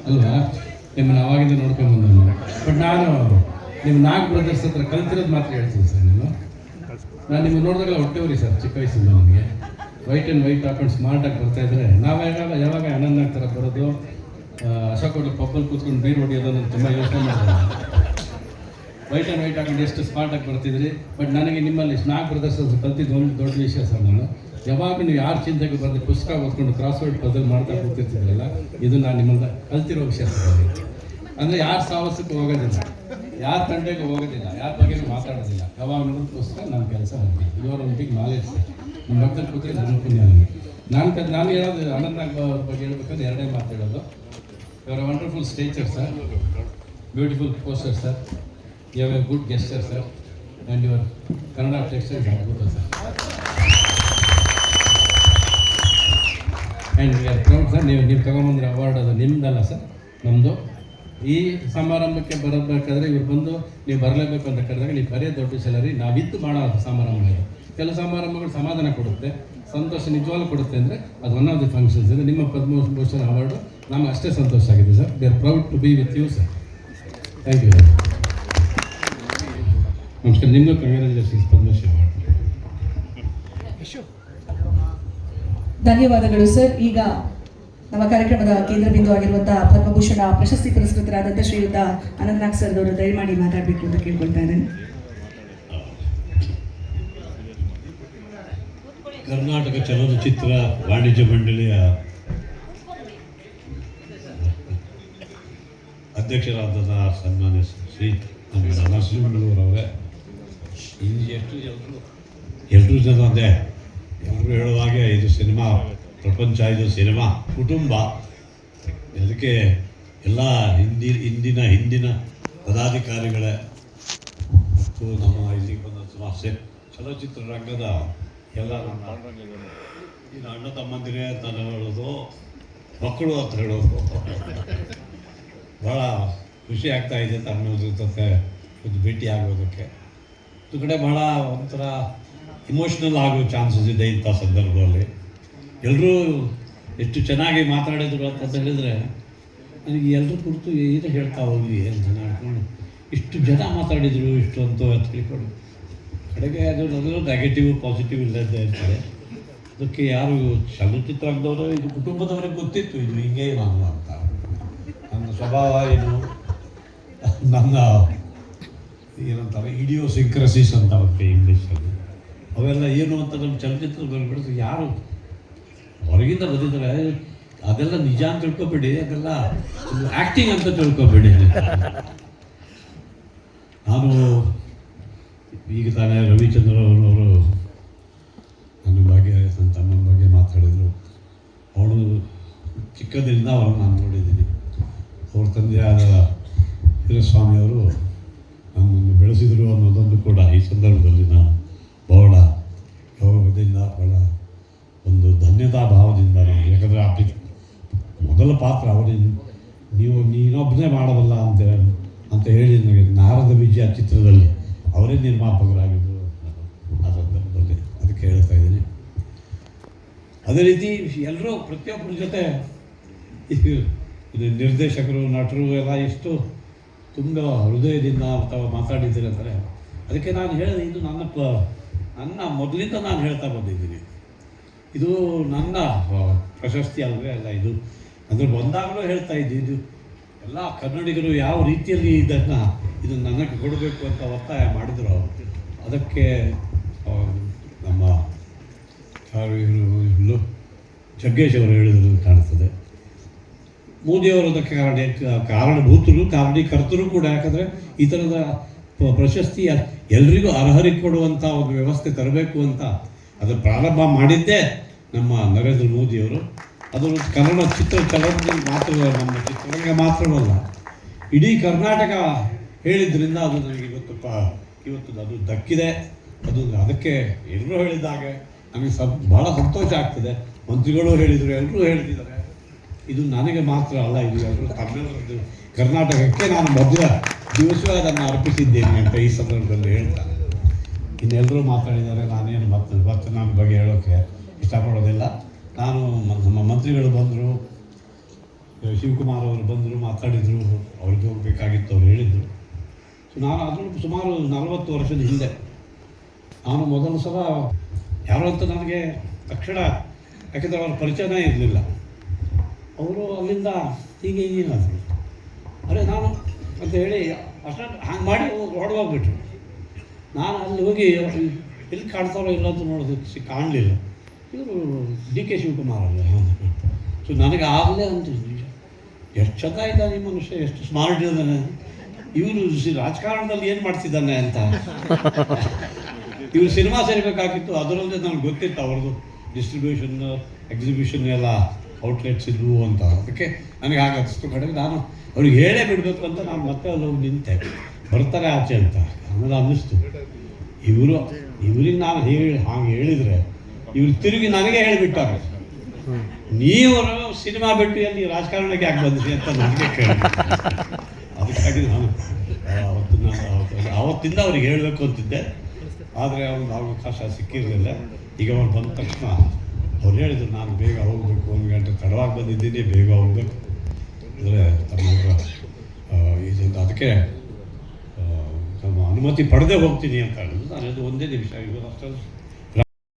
ಅಲ್ವಾ? ನಿಮ್ಮನ್ನು ಅವಾಗಿಂದ ನೋಡ್ಕೊಂಬಂದ ಬಟ್ ನಾನು ನಿಮ್ಮ ನಾಗ್ ಬ್ರದರ್ಸ್ ಹತ್ರ ಕಲ್ತಿರೋದು ಮಾತ್ರ ಹೇಳ್ತೀನಿ ಸರ್. ನಾನು ನಿಮಗೆ ನೋಡಿದಾಗಲ್ಲ ಹೊಟ್ಟೆವ್ರಿ ಸರ್, ಚಿಕ್ಕ ವಯಸ್ಸಿಂದ ನನಗೆ ವೈಟ್ ಆ್ಯಂಡ್ ವೈಟ್ ಹಾಕೊಂಡು ಸ್ಮಾರ್ಟಾಗಿ ಬರ್ತಾಯಿದ್ರೆ ನಾವು ಯಾವಾಗ ಅನಂತ ಥರ ಬರೋದು, ಅಶೋಕ್ ಹೋಟ್ಲ್ ಪಬ್ಬಲ್ಲಿ ಕೂತ್ಕೊಂಡು ಬೀರ್ ಹೊಡಿಯೋದು ನಾನು ತುಂಬ ಯೋಚನೆ ಮಾಡಿದೆ. ವೈಟ್ ಆ್ಯಂಡ್ ವೈಟ್ ಹಾಕೊಂಡು ಎಷ್ಟು ಸ್ಮಾರ್ಟಾಗಿ ಬರ್ತಿದ್ರಿ. ಬಟ್ ನನಗೆ ನಿಮ್ಮಲ್ಲಿ ನಾಗ್ ಬ್ರದರ್ಸ್ ಹತ್ರ ಕಲ್ತಿದ್ದು ಒಂದು ದೊಡ್ಡ ವಿಷಯ ಸರ್. ನಾನು ಯಾವಾಗ ನೀವು ಯಾರು ಚಿಂತೆಗೆ ಬರೆದು ಪುಸ್ತಕ ಓದ್ಕೊಂಡು ಕ್ರಾಸ್ ವರ್ಡ್ ಪದಲ್ ಮಾಡ್ತಾ ಕೂತಿರ್ತಿದ್ರಲ್ಲ, ಇದು ನಾನು ನಿಮ್ಮನ್ನ ಕಲ್ತಿರೋ ವಿಷಯ ಸರ್. ಅಂದರೆ ಯಾರು ಸಾಹಸಕ್ಕೆ ಹೋಗೋದಿಲ್ಲ, ಯಾರ ತಂಟೆಗೆ ಹೋಗೋದಿಲ್ಲ, ಯಾರ ಬಗ್ಗೆನೂ ಮಾತಾಡೋದಿಲ್ಲ. ಯಾವಾಗ ನೋಡೋದು ಪುಸ್ತಕ ನನ್ನ ಕೆಲಸ ಮಾಡ್ತೀನಿ. ಇವರ ಒಂದು ಬಿಗ್ ನಾಲೆಡ್ಜ್ ಸರ್. ನಿಮ್ಮ ಭಕ್ತರು ಕೂತ್ರೆ ನನ್ನ ಪುಣ್ಯ ನನಗೆ. ನಾನು ಹೇಳೋದು ಅನಂತನಾಗ್ ಬಗ್ಗೆ ಹೇಳ್ಬೇಕಂದ್ರೆ ಎರಡೇ ಮಾತಾಡೋದು. ಇವರ wonderful stature sir, beautiful poster sir, you have a good gesture sir, and your Kannada textile is good sir. And we are proud sir. ನೀವು ತೊಗೊಂಬಂದ್ರೆ ಅವಾರ್ಡ್ ಅದು ನಿಮ್ದಲ್ಲ ಸರ್, ನಮ್ಮದು. ಈ ಸಮಾರಂಭಕ್ಕೆ ಬರಬೇಕಾದ್ರೆ ಇವ್ರು ಬಂದು ನೀವು ಬರಲೇಬೇಕು ಅಂತ ಕರೆದಾಗ ನೀವು ಬರೀ ದೊಡ್ಡ ವಿಷಯ ನಾವಿದ್ದು ಮಾಡೋ ಸಮಾರಂಭ ಇದು. ಕೆಲವು ಸಮಾರಂಭಗಳು ಸಮಾಧಾನ ಕೊಡುತ್ತೆ, ಸಂತೋಷ ನಿಜವಾಗ್ಲೂ ಕೊಡುತ್ತೆ. ಅಂದರೆ ಅದು ಒನ್ ಆಫ್ ದಿ ಫಂಕ್ಷನ್ಸ್. ಅಂದರೆ ನಿಮ್ಮ ಪದ್ಮಭೂಷಣ ಅವಾರ್ಡು ನಮ್ಗೆ ಅಷ್ಟೇ ಸಂತೋಷ ಆಗಿದೆ sir. We are proud to be with you sir. Thank you. ನಮಸ್ಕಾರ. ನಿಮಗೂ ಕಂಗ್ರ್ಯಾಚುಲೇಷನ್ಸ್ ಪದ್ಮಶ್ರೀ ಅವಾರ್ಡ್. ಧನ್ಯವಾದಗಳು ಸರ್. ಈಗ ನಮ್ಮ ಕಾರ್ಯಕ್ರಮದ ಕೇಂದ್ರ ಬಿಂದು ಆಗಿರುವಂತಹ ಪದ್ಮಭೂಷಣ ಪ್ರಶಸ್ತಿ ಪುರಸ್ಕೃತರಾದಂಥ ಶ್ರೀಯುತ ಅನಂತನಾಗ್ ಸರ್ ಅವರು ದಯಮಾಡಿ ಮಾತಾಡಬೇಕು ಅಂತ ಕೇಳ್ಕೊಳ್ತಾ ಇದ್ದೇನೆ. ಕರ್ನಾಟಕ ಚಲನಚಿತ್ರ ವಾಣಿಜ್ಯ ಮಂಡಳಿಯ ಅಧ್ಯಕ್ಷರಾದ ಸನ್ಮಾನ್ಯ ಶ್ರೀ ನರಸಿಂಹಣ್ಣವರವರೇ, ಎಲ್ಲರೂ ಜನ ಒಂದೇ, ಎಲ್ಲರೂ ಹೇಳುವ ಹಾಗೆ ಇದು ಸಿನಿಮಾ ಪ್ರಪಂಚ, ಇದು ಸಿನಿಮಾ ಕುಟುಂಬ. ಅದಕ್ಕೆ ಎಲ್ಲ ಹಿಂದಿನ ಪದಾಧಿಕಾರಿಗಳೇ ಮತ್ತು ನಮ್ಮ ಇಲ್ಲಿಗೆ ಬಂದ ಚಲನಚಿತ್ರ ರಂಗದ ಎಲ್ಲ ನನ್ನ ಅಣ್ಣ ತಮ್ಮಂದಿರೇ ಅಂತ ಹೇಳೋದು, ಮಕ್ಕಳು ಅಂತ ಹೇಳೋದು ಭಾಳ ಖುಷಿ ಆಗ್ತಾ ಇದೆ ತಮ್ಮದ್ರ ಜೊತೆ ಒಂದು ಭೇಟಿ ಆಗೋದಕ್ಕೆ. ಒಂದು ಕಡೆ ಭಾಳ ಒಂಥರ ಇಮೋಷ್ನಲ್ ಆಗೋ ಚಾನ್ಸಸ್ ಇದೆ ಇಂಥ ಸಂದರ್ಭದಲ್ಲಿ. ಎಲ್ಲರೂ ಎಷ್ಟು ಚೆನ್ನಾಗಿ ಮಾತಾಡಿದ್ರು ಅಂತ ಹೇಳಿದರೆ ನನಗೆ ಎಲ್ಲರೂ ಕುರಿತು ಏನು ಹೇಳ್ತಾ ಹೋಗಲಿ ಅಂತ ಮಾಡ್ಕೊಂಡು ಇಷ್ಟು ಜನ ಮಾತಾಡಿದರು ಇಷ್ಟು ಅಂತ ತಿಳ್ಕೊಂಡು ಕಡೆಗೆ ಅದು ನೆಗೆಟಿವ್ ಪಾಸಿಟಿವ್ ಇಲ್ಲದೇ ಇರ್ತಾರೆ. ಅದಕ್ಕೆ ಯಾರು ಚಲನಚಿತ್ರದವರು ಇದು ಕುಟುಂಬದವರಿಗೆ ಗೊತ್ತಿತ್ತು ಇದು ಹಿಂಗೆ ನಾನು ಅಂತ. ನನ್ನ ಸ್ವಭಾವ ಏನು, ನನ್ನ ಏನಂತಾರೆ ಇಡಿಯೋಸಿಂಕ್ರಸಿಸ್ ಅಂತ ಅವಕ್ಕೆ ಇಂಗ್ಲೀಷಲ್ಲಿ, ಅವೆಲ್ಲ ಏನು ಅಂತ ನಮ್ಮ ಚಲನಚಿತ್ರದಲ್ಲಿ ಬಿಡಿಸಿ ಯಾರು ಹೊರಗಿಂದ ಬಂದಿದ್ದಾರೆ ಅದೆಲ್ಲ ನಿಜ ಅಂತ ತಿಳ್ಕೊಬೇಡಿ, ಅದೆಲ್ಲ ಆ್ಯಕ್ಟಿಂಗ್ ಅಂತ ತಿಳ್ಕೊಬೇಡಿ. ನಾನು ಈಗ ತಾನೇ ರವಿಚಂದ್ರವರು ನನ್ನ ಬಗ್ಗೆ, ನನ್ನ ತಮ್ಮನ ಬಗ್ಗೆ ಮಾತಾಡಿದರು. ಅವಳು ಚಿಕ್ಕದ್ರಿಂದ ಅವರನ್ನು ನಾನು ನೋಡಿದ್ದೀನಿ. ಅವ್ರ ತಂದೆಯಾದ ವೀರಸ್ವಾಮಿಯವರು ನನ್ನನ್ನು ಬೆಳೆಸಿದರು ಅನ್ನೋದೊಂದು ಕೂಡ ಈ ಸಂದರ್ಭದಲ್ಲಿ ನಾನು ಬಹಳ ಗೌರವದಿಂದ, ಬಹಳ ಒಂದು ಧನ್ಯತಾ ಭಾವದಿಂದ ನಾನು, ಯಾಕಂದರೆ ಆ ಮೊದಲ ಪಾತ್ರ ಅವರಿಗೆ ನೀನೊಬ್ಬನೇ ಮಾಡಬಲ್ಲ ಅಂತ ಹೇಳಿ ನನಗೆ ನಾರದ ವಿಜಯ ಚಿತ್ರದಲ್ಲಿ ಅವರೇ ನಿರ್ಮಾಪಕರಾಗಿದ್ದರು ಆ ಸಂದರ್ಭದಲ್ಲಿ. ಅದಕ್ಕೆ ಹೇಳ್ತಾ ಇದ್ದೀನಿ. ಅದೇ ರೀತಿ ಎಲ್ಲರೂ ಪ್ರತಿಯೊಬ್ಬರ ಜೊತೆ ಇದು ನಿರ್ದೇಶಕರು, ನಟರು ಎಲ್ಲ ಎಷ್ಟು ತುಂಬ ಹೃದಯದಿಂದ ಅಥವಾ ಮಾತಾಡಿದ್ದೀರಿ ಅಂದರೆ ಅದಕ್ಕೆ ನಾನು ಹೇಳಿದೆ, ಇದು ನನ್ನ ಮೊದಲಿಂದ ನಾನು ಹೇಳ್ತಾ ಬಂದಿದ್ದೀನಿ. ಇದು ನನ್ನ ಪ್ರಶಸ್ತಿ ಅಲ್ಲವೇ ಅಲ್ಲ, ಇದು ಅಂದರೆ ಬಂದಾಗಲೂ ಹೇಳ್ತಾ ಇದ್ದೀನಿ. ಇದು ಎಲ್ಲ ಕನ್ನಡಿಗರು ಯಾವ ರೀತಿಯಲ್ಲಿ ಇದನ್ನು ನನಗೆ ಕೊಡಬೇಕು ಅಂತ ಒತ್ತಾಯ ಮಾಡಿದ್ರು. ಅದಕ್ಕೆ ನಮ್ಮ ಜಗ್ಗೇಶ್ ಅವರು ಹೇಳಿದ್ರು ಕಾಣ್ತದೆ. ಮೋದಿಯವರು ಅದಕ್ಕೆ ಕಾರಣಭೂತರು, ಕಾರಣೀಕರ್ತರು ಕೂಡ. ಯಾಕಂದರೆ ಈ ಥರದ ಪ್ರಶಸ್ತಿ ಎಲ್ರಿಗೂ ಅರ್ಹರಿಗೆ ಕೊಡುವಂಥ ಒಂದು ವ್ಯವಸ್ಥೆ ತರಬೇಕು ಅಂತ ಅದು ಪ್ರಾರಂಭ ಮಾಡಿದ್ದೇ ನಮ್ಮ ನರೇಂದ್ರ ಮೋದಿಯವರು. ಅದು ಕನ್ನಡ ಚಲನಚಿತ್ರ ಮಾತ್ರ, ನಮ್ಮ ಚಿತ್ರರಂಗ ಮಾತ್ರವಲ್ಲ, ಇಡೀ ಕರ್ನಾಟಕ ಹೇಳಿದ್ರಿಂದ ಅದು ನನಗೆ ಇವತ್ತು ಅದು ದಕ್ಕಿದೆ. ಅದಕ್ಕೆ ಎಲ್ಲರೂ ಹೇಳಿದಾಗೆ ನನಗೆ ಭಾಳ ಸಂತೋಷ ಆಗ್ತದೆ. ಮಂತ್ರಿಗಳು ಹೇಳಿದರು, ಎಲ್ಲರೂ ಹೇಳ್ತಿದ್ದಾರೆ. ಇದು ನನಗೆ ಮಾತ್ರ ಅಲ್ಲ, ಇದು ಎಲ್ಲರೂ ತಮ್ಮೆಲ್ಲರದ್ದು ಕರ್ನಾಟಕಕ್ಕೆ ನಾನು ಮೊದಲ ದಿವಸವೇ ಅದನ್ನು ಅರ್ಪಿಸಿದ್ದೇನೆ ಅಂತ ಈ ಸಂದರ್ಭದಲ್ಲಿ ಹೇಳ್ತಾರೆ. ಇನ್ನೆಲ್ಲರೂ ಮಾತಾಡಿದ್ದಾರೆ, ನಾನೇನು ಮತ್ತೆ ನನ್ನ ಬಗ್ಗೆ ಹೇಳೋಕ್ಕೆ ಇಷ್ಟಪಡೋದಿಲ್ಲ. ನಾನು ನಮ್ಮ ಮಂತ್ರಿಗಳು ಬಂದರು, ಶಿವಕುಮಾರ್ ಅವರು ಬಂದರು, ಮಾತಾಡಿದರು, ಅವ್ರಿಗೆ ಹೋಗಬೇಕಾಗಿತ್ತು, ಅವ್ರು ಹೇಳಿದರು. ಸೊ ನಾನು ಅದರಲ್ಲೂ ಸುಮಾರು 40 ವರ್ಷದ ಹಿಂದೆ ನಾನು ಮೊದಲ ಸಲ ಯಾರು ಅಂತ ನನಗೆ ತಕ್ಷಣ, ಯಾಕೆಂದರೆ ಅವ್ರ ಪರಿಚಯನೇ ಇರಲಿಲ್ಲ. ಅವರು ಅಲ್ಲಿಂದ ಹೀಗೆ ಏನಾದರು, ಅರೆ ನಾನು ಅಂತ ಹೇಳಿ ಅಷ್ಟೊಂದು ಹಂಗೆ ಮಾಡಿ ಹೊಡೆದೋಗ್ಬಿಟ್ರು. ನಾನು ಅಲ್ಲಿ ಹೋಗಿ ಎಲ್ಲಿ ಕಾಣ್ತಾರೋ ಇಲ್ಲ ಅಂತ ನೋಡೋದಕ್ಕೆ ಕಾಣಲಿಲ್ಲ. ಇವರು DK ಶಿವಕುಮಾರ್ ಅಲ್ಲ. ಸೊ ನನಗೆ ಆಗಲೇ ಅಂತಿದ್ವಿ, ಎಷ್ಟು ಚಂದ ಇದ್ದಾನೆ ಈ ಮನುಷ್ಯ, ಎಷ್ಟು ಸ್ಮಾರ್ಟ್ ಇದ್ದಾನೆ ಇವರು, ರಾಜಕಾರಣದಲ್ಲಿ ಏನು ಮಾಡ್ತಿದ್ದಾನೆ ಅಂತ. ಇವರು ಸಿನಿಮಾ ಸೇರಬೇಕಾಗಿತ್ತು, ಅದರಲ್ಲದೆ ನನಗೆ ಗೊತ್ತಿತ್ತು ಅವ್ರದ್ದು ಡಿಸ್ಟ್ರಿಬ್ಯೂಷನ್, ಎಕ್ಸಿಬಿಷನ್ ಎಲ್ಲ ಔಟ್ಲೆಟ್ಸ್ ಇದ್ವು ಅಂತ. ಅದಕ್ಕೆ ನನಗೆ ಆಗಷ್ಟು ಕಡೆಗೆ ನಾನು ಅವ್ರಿಗೆ ಹೇಳೇ ಬಿಡಬೇಕು ಅಂತ ನಾನು ಮತ್ತೆ ಅಲ್ಲಿ ಹೋಗಿ ನಿಂತೆ, ಬರ್ತಾರೆ ಆಚೆ ಅಂತ. ಆಮೇಲೆ ಅನ್ನಿಸ್ತು ಇವರಿಗೆ ನಾನು ಹಾಗೆ ಹೇಳಿದರೆ ಇವ್ರು ತಿರುಗಿ ನನಗೆ ಹೇಳಿಬಿಟ್ಟಾರೆ, ನೀವು ಸಿನಿಮಾ ಬಿಟ್ಟು ಎಲ್ಲಿ ರಾಜಕಾರಣಕ್ಕೆ ಯಾಕೆ ಬಂದ್ರಿ ಅಂತ ನನಗೆ ಕೇಳಿ. ಅದಕ್ಕಾಗಿ ನಾನು ಆವತ್ತಿಂದ ಅವ್ರಿಗೆ ಹೇಳಬೇಕು ಅಂತಿದ್ದೆ, ಆದರೆ ಅವ್ರಿಗೆ ಅವಕಾಶ ಸಿಕ್ಕಿರಲಿಲ್ಲ. ಈಗ ಅವ್ರು ಬಂದ ತಕ್ಷಣ ಅವ್ರು ಹೇಳಿದ್ರು, ನಾನು ಬೇಗ ಹೋಗಬೇಕು, 1 ಗಂಟೆ ತಡವಾಗಿ ಬಂದಿದ್ದೀನಿ, ಬೇಗ ಹೋಗಬೇಕು ಅಂದರೆ ತಮ್ಮ ಇದರಿಂದ ಅದಕ್ಕೆ ನಮ್ಮ ಅನುಮತಿ ಪಡೆದೇ ಹೋಗ್ತೀನಿ ಅಂತ ಹೇಳಿದ್ರು. ನಾನು ಒಂದೇ ನಿಮಿಷ, ಇವರು ಅಷ್ಟೊಂದು